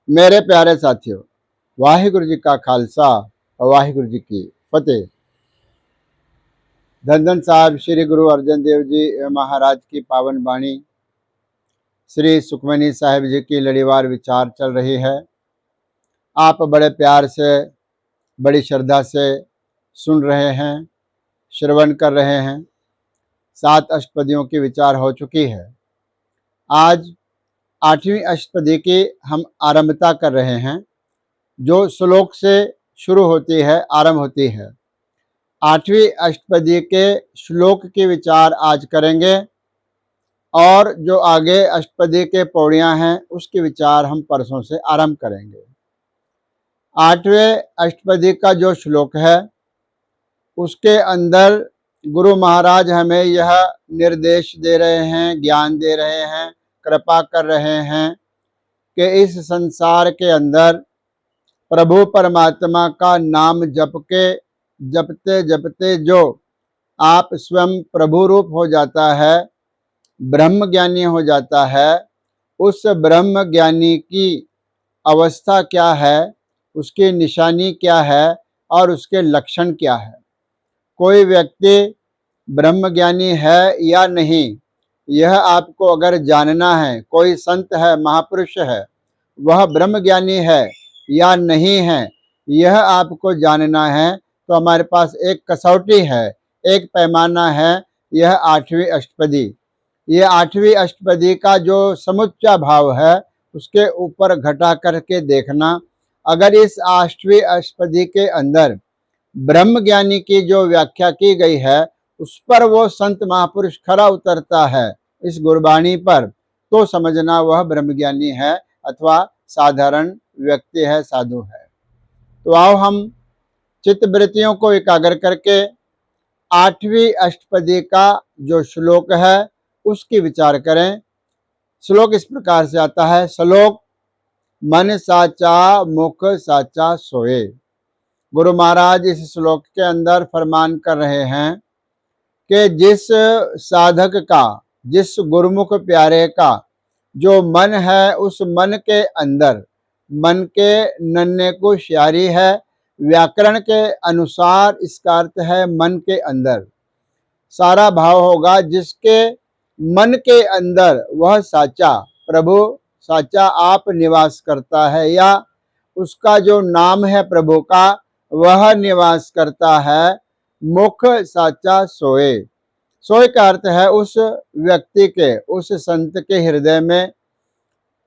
मेरे प्यारे साथियों, वाहिगुरु जी का खालसा और वाहिगुरु जी की फतेह। धन धन साहब श्री गुरु अर्जन देव जी महाराज की पावन वाणी श्री सुखमनी साहिब जी की लड़ीवार विचार चल रही है। आप बड़े प्यार से, बड़ी श्रद्धा से सुन रहे हैं, श्रवण कर रहे हैं। 7 अष्टपदियों की विचार हो चुकी है। आज 8वीं अष्टपदी की हम आरंभता कर रहे हैं, जो श्लोक से शुरू होती है, आरंभ होती है। 8वीं अष्टपदी के श्लोक के विचार आज करेंगे और जो आगे अष्टपदी के पौड़ियां हैं उसके विचार हम परसों से आरंभ करेंगे। 8वें अष्टपदी का जो श्लोक है उसके अंदर गुरु महाराज हमें यह निर्देश दे रहे हैं, ज्ञान दे रहे हैं, कृपा कर रहे हैं कि इस संसार के अंदर प्रभु परमात्मा का नाम जपते जपते जो आप स्वयं प्रभु रूप हो जाता है, ब्रह्म ज्ञानी हो जाता है, उस ब्रह्म ज्ञानी की अवस्था क्या है, उसकी निशानी क्या है और उसके लक्षण क्या है। कोई व्यक्ति ब्रह्म ज्ञानी है या नहीं, यह आपको अगर जानना है, कोई संत है, महापुरुष है, वह ब्रह्म ज्ञानी है या नहीं है, यह आपको जानना है, तो हमारे पास एक कसौटी है, एक पैमाना है, यह 8वीं अष्टपदी। ये 8वीं अष्टपदी का जो समुच्चा भाव है उसके ऊपर घटा करके देखना। अगर इस 8वीं अष्टपदी के अंदर ब्रह्म ज्ञानी की जो व्याख्या की गई है उस पर वो संत महापुरुष खरा उतरता है इस गुरबाणी पर, तो समझना वह ब्रह्म ज्ञानी है अथवा साधारण व्यक्ति है, साधु है। तो आओ हम चित्तवृत्तियों को एकाग्र करके 8वीं अष्टपदी का जो श्लोक है उसकी विचार करें। श्लोक इस प्रकार से आता है। श्लोक मन साचा मुख साचा सोए। गुरु महाराज इस श्लोक के अंदर फरमान कर रहे हैं कि जिस साधक का, जिस गुरुमुख प्यारे का जो मन है, उस मन के अंदर, मन के नन्हे को श्यारी है, व्याकरण के अनुसार इसका अर्थ है मन के अंदर सारा भाव होगा। जिसके मन के अंदर वह साचा प्रभु, साचा आप निवास करता है, या उसका जो नाम है प्रभु का वह निवास करता है। मुख साचा सोए। सोए का अर्थ है उस व्यक्ति के, उस संत के हृदय में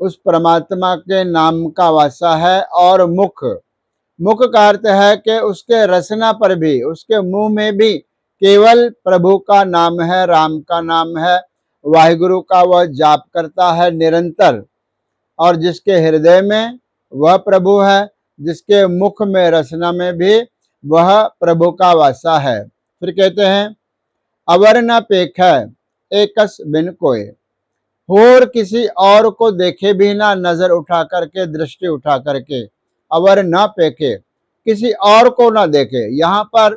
उस परमात्मा के नाम का वासा है। और मुख, मुख का अर्थ है कि उसके रसना पर भी, उसके मुंह में भी केवल प्रभु का नाम है, राम का नाम है, वाहिगुरु का वह जाप करता है निरंतर। और जिसके हृदय में वह प्रभु है, जिसके मुख में, रसना में भी वह प्रभु का वासा है। फिर कहते हैं अवर न पेखै एकस बिन कोय। और किसी और को देखे भी ना, नजर उठा करके, दृष्टि उठा करके। अवर न पेखे, किसी और को ना देखे। यहाँ पर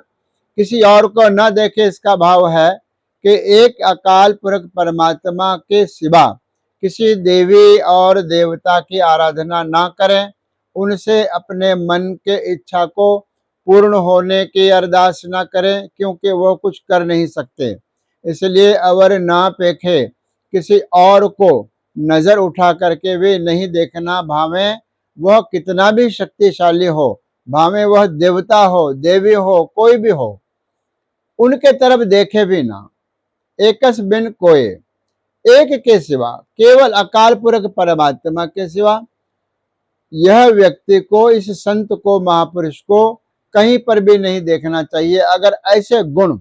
किसी और को न देखे इसका भाव है कि एक अकाल पुरख परमात्मा के सिवा किसी देवी और देवता की आराधना ना करें, उनसे अपने मन के इच्छा को पूर्ण होने की अरदास ना करें, क्योंकि वो कुछ कर नहीं सकते। इसलिए अवर ना पेखे, किसी और को नजर उठा करके भी नहीं देखना, भावे वह कितना भी शक्तिशाली हो, भावे वह देवता हो, देवी हो, कोई भी हो, उनके तरफ देखे भी ना। एकस बिन कोय, एक के सिवा, केवल अकाल पुरख परमात्मा के सिवा यह व्यक्ति को, इस संत को, महापुरुष को कहीं पर भी नहीं देखना चाहिए। अगर ऐसे गुण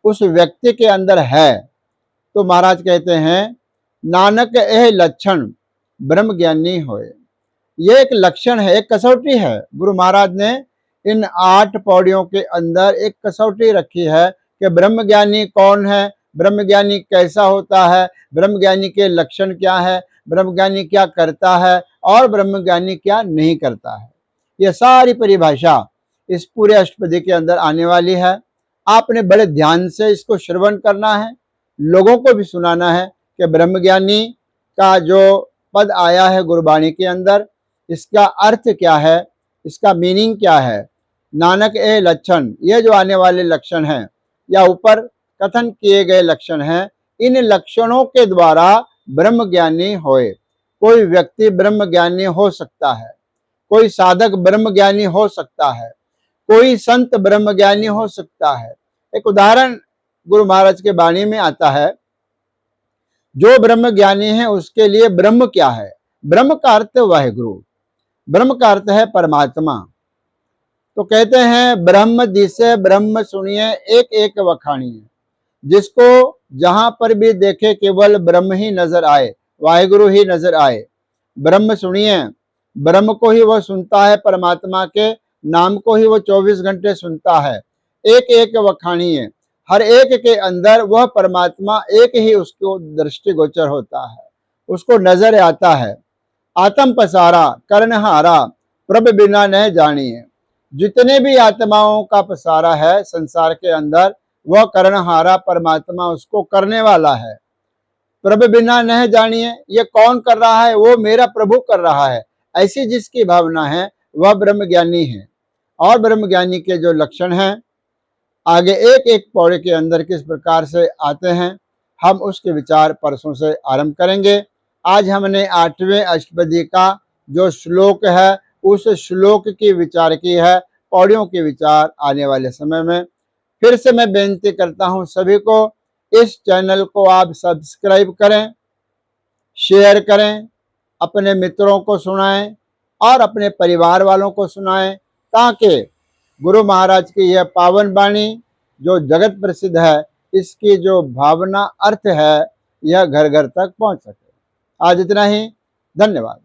उस व्यक्ति के अंदर है तो महाराज कहते हैं नानक यह लक्षण ब्रह्म ज्ञानी होए। यह एक लक्षण है, एक कसौटी है। गुरु महाराज ने इन 8 पौड़ियों के अंदर एक कसौटी रखी है कि ब्रह्म ज्ञानी कौन है, ब्रह्म ज्ञानी कैसा होता है, ब्रह्म ज्ञानी के लक्षण क्या है, ब्रह्म ज्ञानी क्या करता है और ब्रह्म ज्ञानी क्या नहीं करता है। यह सारी परिभाषा इस पूरे अष्टपदी के अंदर आने वाली है। आपने बड़े ध्यान से इसको श्रवण करना है, लोगों को भी सुनाना है कि ब्रह्म ज्ञानी का जो पद आया है गुरबाणी के अंदर, इसका अर्थ क्या है, इसका मीनिंग क्या है। नानक ए लक्षण, ये जो आने वाले लक्षण हैं या ऊपर कथन किए गए लक्षण हैं, इन लक्षणों के द्वारा ब्रह्म ज्ञानी होए। कोई व्यक्ति ब्रह्म ज्ञानी हो सकता है, कोई साधक ब्रह्म ज्ञानी हो सकता है, कोई संत ब्रह्म ज्ञानी हो सकता है। एक उदाहरण गुरु महाराज के वाणी में आता है, जो ब्रह्म ज्ञानी है उसके लिए ब्रह्म क्या है। ब्रह्म का अर्थ वह गुरु, ब्रह्म का अर्थ है परमात्मा। तो कहते हैं ब्रह्म दिसे ब्रह्म सुनिए एक एक वखाणिए। जिसको जहां पर भी देखे केवल ब्रह्म ही नजर आए, वाहिगुरु ही नजर आए। ब्रह्म सुनिए, ब्रह्म को ही वह सुनता है, परमात्मा के नाम को ही वह 24 घंटे सुनता है। एक एक वखाणिए, हर एक के अंदर वह परमात्मा एक ही उसको दृष्टिगोचर होता है, उसको नजर आता है। आत्म पसारा कर्णहारा प्रभ बिना न जानिए। जितने भी आत्माओं का पसारा है संसार के अंदर, वह कर्णहारा परमात्मा उसको करने वाला है। प्रभु बिना न जानिए, ये कौन कर रहा है, वो मेरा प्रभु कर रहा है, ऐसी जिसकी भावना है वह ब्रह्म ज्ञानी है। और ब्रह्म ज्ञानी के जो लक्षण हैं आगे एक एक पौड़े के अंदर किस प्रकार से आते हैं, हम उसके विचार परसों से आरंभ करेंगे। आज हमने 8वें अष्टपदी का जो श्लोक है उस श्लोक की विचार की है, पौड़ियों के विचार आने वाले समय में। फिर से मैं बेनती करता हूं सभी को, इस चैनल को आप सब्सक्राइब करें, शेयर करें, अपने मित्रों को सुनाएं और अपने परिवार वालों को सुनाएं, ताकि गुरु महाराज की यह पावन वाणी जो जगत प्रसिद्ध है, इसकी जो भावना अर्थ है यह घर घर तक पहुंच सके। आज इतना ही, धन्यवाद।